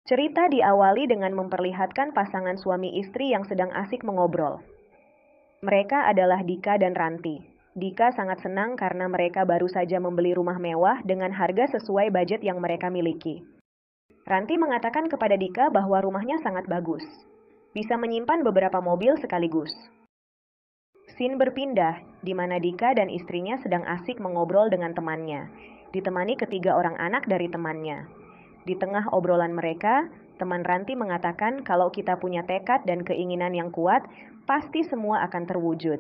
Cerita diawali dengan memperlihatkan pasangan suami istri yang sedang asik mengobrol. Mereka adalah Dika dan Ranti. Dika sangat senang karena mereka baru saja membeli rumah mewah dengan harga sesuai budget yang mereka miliki. Ranti mengatakan kepada Dika bahwa rumahnya sangat bagus. Bisa menyimpan beberapa mobil sekaligus. Scene berpindah, di mana Dika dan istrinya sedang asik mengobrol dengan temannya, ditemani ketiga orang anak dari temannya. Di tengah obrolan mereka, teman Ranti mengatakan kalau kita punya tekad dan keinginan yang kuat, pasti semua akan terwujud.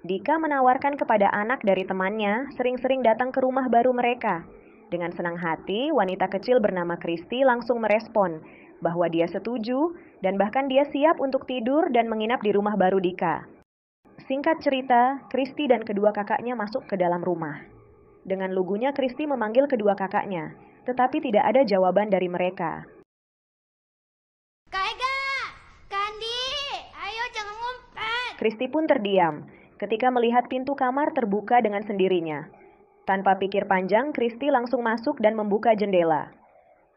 Dika menawarkan kepada anak dari temannya sering-sering datang ke rumah baru mereka. Dengan senang hati, wanita kecil bernama Kristi langsung merespon bahwa dia setuju dan bahkan dia siap untuk tidur dan menginap di rumah baru Dika. Singkat cerita, Kristi dan kedua kakaknya masuk ke dalam rumah. Dengan lugunya Kristi memanggil kedua kakaknya, tetapi tidak ada jawaban dari mereka. Kak Ega! Kandi! Ayo jangan ngumpet! Kristi pun terdiam ketika melihat pintu kamar terbuka dengan sendirinya. Tanpa pikir panjang, Kristi langsung masuk dan membuka jendela.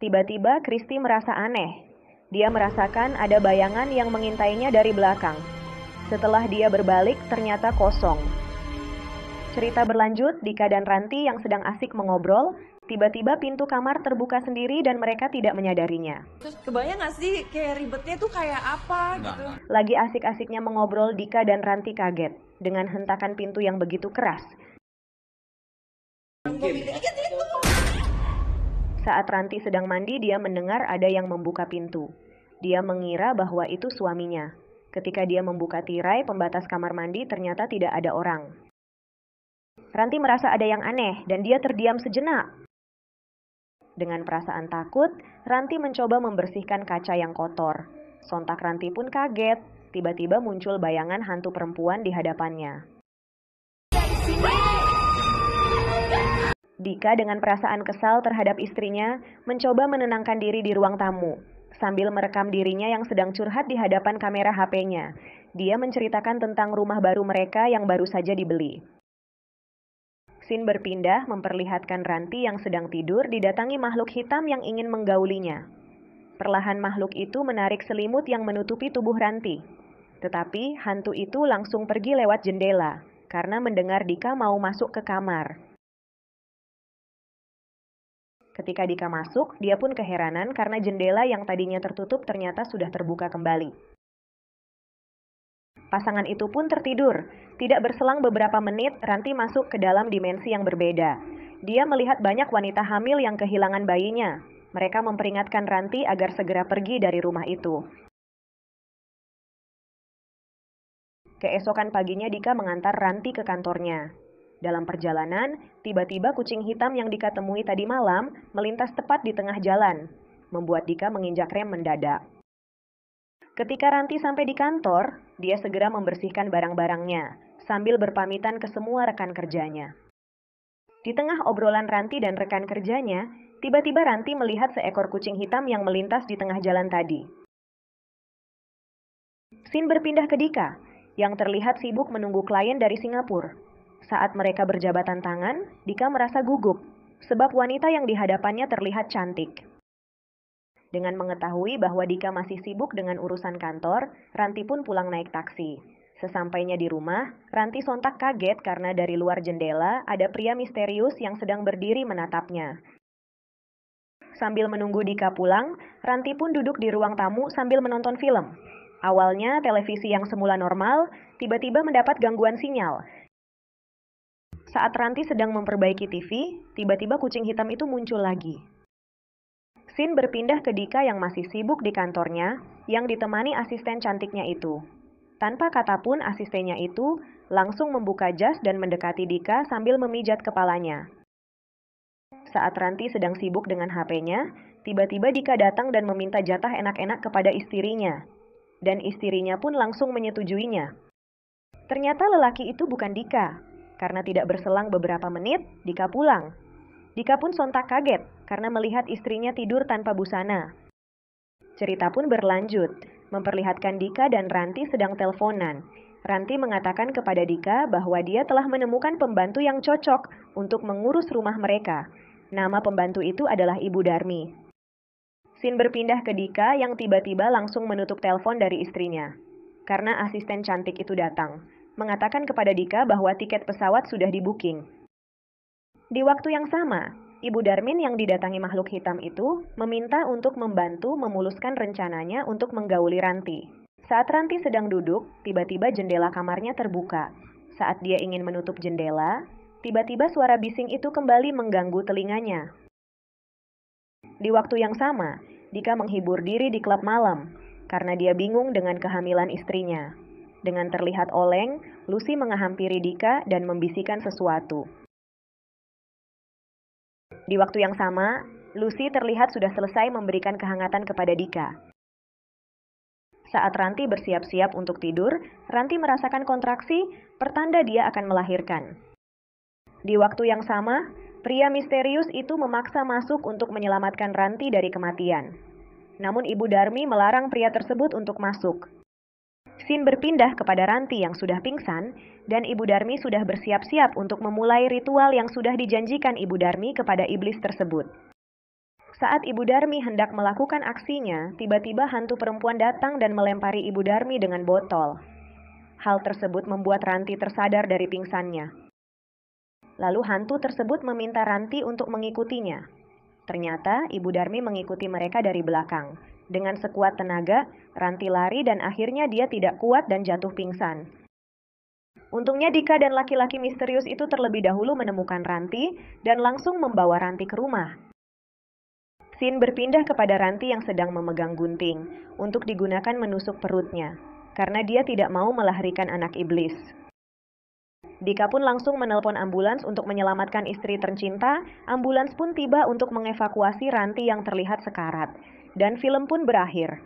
Tiba-tiba Kristi merasa aneh. Dia merasakan ada bayangan yang mengintainya dari belakang. Setelah dia berbalik, ternyata kosong. Cerita berlanjut, Dika dan Ranti yang sedang asik mengobrol, tiba-tiba pintu kamar terbuka sendiri dan mereka tidak menyadarinya. Terus kebayang gak sih kayak ribetnya tuh kayak apa gitu? Lagi asik-asiknya mengobrol, Dika dan Ranti kaget dengan hentakan pintu yang begitu keras. Saat Ranti sedang mandi, dia mendengar ada yang membuka pintu. Dia mengira bahwa itu suaminya. Ketika dia membuka tirai pembatas kamar mandi, ternyata tidak ada orang. Ranti merasa ada yang aneh dan dia terdiam sejenak. Dengan perasaan takut, Ranti mencoba membersihkan kaca yang kotor. Sontak Ranti pun kaget. Tiba-tiba muncul bayangan hantu perempuan di hadapannya. Dika dengan perasaan kesal terhadap istrinya mencoba menenangkan diri di ruang tamu. Sambil merekam dirinya yang sedang curhat di hadapan kamera HP-nya. Dia menceritakan tentang rumah baru mereka yang baru saja dibeli. Scene berpindah memperlihatkan Ranti yang sedang tidur didatangi makhluk hitam yang ingin menggaulinya. Perlahan makhluk itu menarik selimut yang menutupi tubuh Ranti. Tetapi hantu itu langsung pergi lewat jendela karena mendengar Dika mau masuk ke kamar. Ketika Dika masuk, dia pun keheranan karena jendela yang tadinya tertutup ternyata sudah terbuka kembali. Pasangan itu pun tertidur. Tidak berselang beberapa menit, Ranti masuk ke dalam dimensi yang berbeda. Dia melihat banyak wanita hamil yang kehilangan bayinya. Mereka memperingatkan Ranti agar segera pergi dari rumah itu. Keesokan paginya Dika mengantar Ranti ke kantornya. Dalam perjalanan, tiba-tiba kucing hitam yang Dika temui tadi malam melintas tepat di tengah jalan, membuat Dika menginjak rem mendadak. Ketika Ranti sampai di kantor, dia segera membersihkan barang-barangnya, sambil berpamitan ke semua rekan kerjanya. Di tengah obrolan Ranti dan rekan kerjanya, tiba-tiba Ranti melihat seekor kucing hitam yang melintas di tengah jalan tadi. Scene berpindah ke Dika, yang terlihat sibuk menunggu klien dari Singapura. Saat mereka berjabatan tangan, Dika merasa gugup, sebab wanita yang dihadapannya terlihat cantik. Dengan mengetahui bahwa Dika masih sibuk dengan urusan kantor, Ranti pun pulang naik taksi. Sesampainya di rumah, Ranti sontak kaget karena dari luar jendela ada pria misterius yang sedang berdiri menatapnya. Sambil menunggu Dika pulang, Ranti pun duduk di ruang tamu sambil menonton film. Awalnya, televisi yang semula normal, tiba-tiba mendapat gangguan sinyal. Saat Ranti sedang memperbaiki TV, tiba-tiba kucing hitam itu muncul lagi. Scene berpindah ke Dika yang masih sibuk di kantornya, yang ditemani asisten cantiknya itu. Tanpa kata pun asistennya itu langsung membuka jas dan mendekati Dika sambil memijat kepalanya. Saat Ranti sedang sibuk dengan HP-nya, tiba-tiba Dika datang dan meminta jatah enak-enak kepada istrinya. Dan istrinya pun langsung menyetujuinya. Ternyata lelaki itu bukan Dika. Karena tidak berselang beberapa menit, Dika pulang. Dika pun sontak kaget karena melihat istrinya tidur tanpa busana. Cerita pun berlanjut, memperlihatkan Dika dan Ranti sedang teleponan. Ranti mengatakan kepada Dika bahwa dia telah menemukan pembantu yang cocok untuk mengurus rumah mereka. Nama pembantu itu adalah Ibu Darmi. Scene berpindah ke Dika yang tiba-tiba langsung menutup telepon dari istrinya. Karena asisten cantik itu datang, mengatakan kepada Dika bahwa tiket pesawat sudah di-booking. Di waktu yang sama, Ibu Darmin yang didatangi makhluk hitam itu meminta untuk membantu memuluskan rencananya untuk menggauli Ranti. Saat Ranti sedang duduk, tiba-tiba jendela kamarnya terbuka. Saat dia ingin menutup jendela, tiba-tiba suara bising itu kembali mengganggu telinganya. Di waktu yang sama, Dika menghibur diri di klub malam karena dia bingung dengan kehamilan istrinya. Dengan terlihat oleng, Lucy menghampiri Dika dan membisikkan sesuatu. Di waktu yang sama, Lucy terlihat sudah selesai memberikan kehangatan kepada Dika. Saat Ranti bersiap-siap untuk tidur, Ranti merasakan kontraksi, pertanda dia akan melahirkan. Di waktu yang sama, pria misterius itu memaksa masuk untuk menyelamatkan Ranti dari kematian. Namun Ibu Darmi melarang pria tersebut untuk masuk. Scene berpindah kepada Ranti yang sudah pingsan, dan Ibu Darmi sudah bersiap-siap untuk memulai ritual yang sudah dijanjikan Ibu Darmi kepada iblis tersebut. Saat Ibu Darmi hendak melakukan aksinya, tiba-tiba hantu perempuan datang dan melempari Ibu Darmi dengan botol. Hal tersebut membuat Ranti tersadar dari pingsannya. Lalu hantu tersebut meminta Ranti untuk mengikutinya. Ternyata Ibu Darmi mengikuti mereka dari belakang. Dengan sekuat tenaga, Ranti lari dan akhirnya dia tidak kuat dan jatuh pingsan. Untungnya Dika dan laki-laki misterius itu terlebih dahulu menemukan Ranti dan langsung membawa Ranti ke rumah. Scene berpindah kepada Ranti yang sedang memegang gunting untuk digunakan menusuk perutnya, karena dia tidak mau melahirkan anak iblis. Dika pun langsung menelpon ambulans untuk menyelamatkan istri tercinta. Ambulans pun tiba untuk mengevakuasi Ranti yang terlihat sekarat. Dan film pun berakhir.